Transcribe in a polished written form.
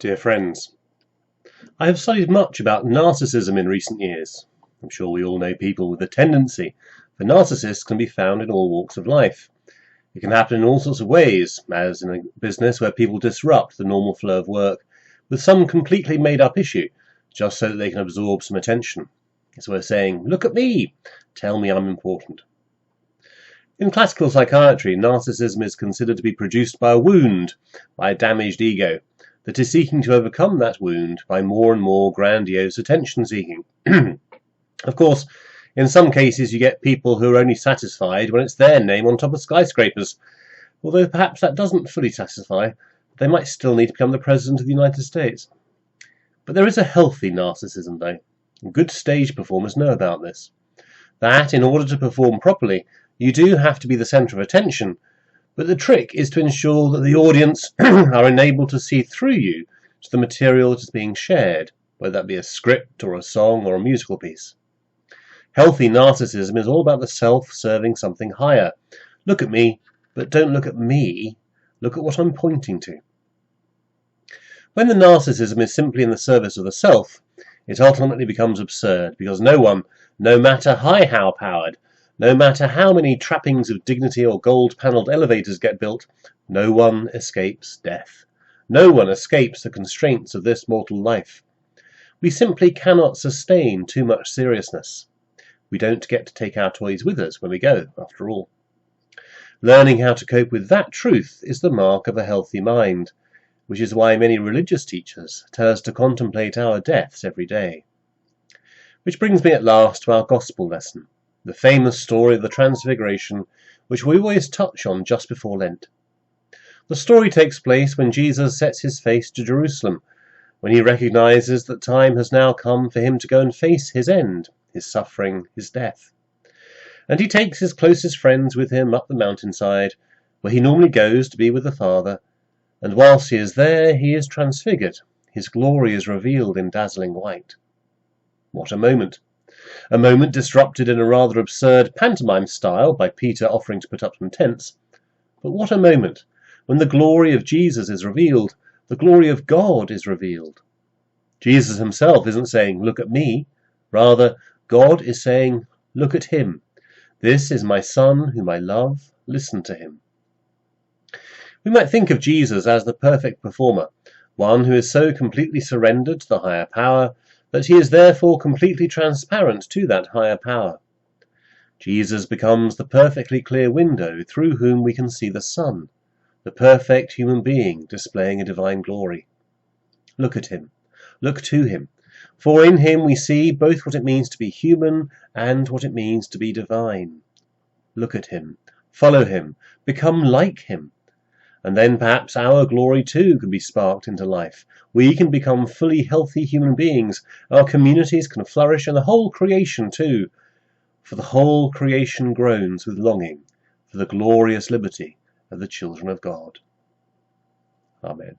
Dear friends, I have studied much about narcissism in recent years. I'm sure we all know people with a tendency, for narcissists can be found in all walks of life. It can happen in all sorts of ways, as in a business where people disrupt the normal flow of work with some completely made-up issue, just so that they can absorb some attention. It's worth saying, look at me, tell me I'm important. In classical psychiatry, narcissism is considered to be produced by a wound, by a damaged ego, that is seeking to overcome that wound by more and more grandiose attention-seeking. Of course, in some cases you get people who are only satisfied when it's their name on top of skyscrapers. Although perhaps that doesn't fully satisfy, they might still need to become the President of the United States. But there is a healthy narcissism, though. Good stage performers know about this. That, in order to perform properly, you do have to be the centre of attention, but the trick is to ensure that the audience are enabled to see through you to the material that is being shared, whether that be a script or a song or a musical piece. Healthy narcissism is all about the self serving something higher. Look at me, but don't look at me. Look at what I'm pointing to. When the narcissism is simply in the service of the self, it ultimately becomes absurd, because no one, no matter how powered, no matter how many trappings of dignity or gold-panelled elevators get built, no one escapes death. No one escapes the constraints of this mortal life. We simply cannot sustain too much seriousness. We don't get to take our toys with us when we go, after all. Learning how to cope with that truth is the mark of a healthy mind, which is why many religious teachers tell us to contemplate our deaths every day. Which brings me at last to our gospel lesson, the famous story of the transfiguration, which we always touch on just before Lent. The story takes place when Jesus sets his face to Jerusalem, when he recognizes that time has now come for him to go and face his end, his suffering, his death. And he takes his closest friends with him up the mountainside, where he normally goes to be with the Father, and whilst he is there, he is transfigured. His glory is revealed in dazzling white. What a moment! A moment disrupted in a rather absurd pantomime style by Peter offering to put up some tents. But what a moment when the glory of Jesus is revealed, the glory of God is revealed. Jesus himself isn't saying, look at me. Rather, God is saying, look at him. This is my Son whom I love. Listen to him. We might think of Jesus as the perfect performer, one who is so completely surrendered to the higher power that he is therefore completely transparent to that higher power. Jesus becomes the perfectly clear window through whom we can see the Son, the perfect human being displaying a divine glory. Look at him. Look to him. For in him we see both what it means to be human and what it means to be divine. Look at him. Follow him. Become like him. And then perhaps our glory too can be sparked into life. We can become fully healthy human beings. Our communities can flourish, and the whole creation too. For the whole creation groans with longing for the glorious liberty of the children of God. Amen.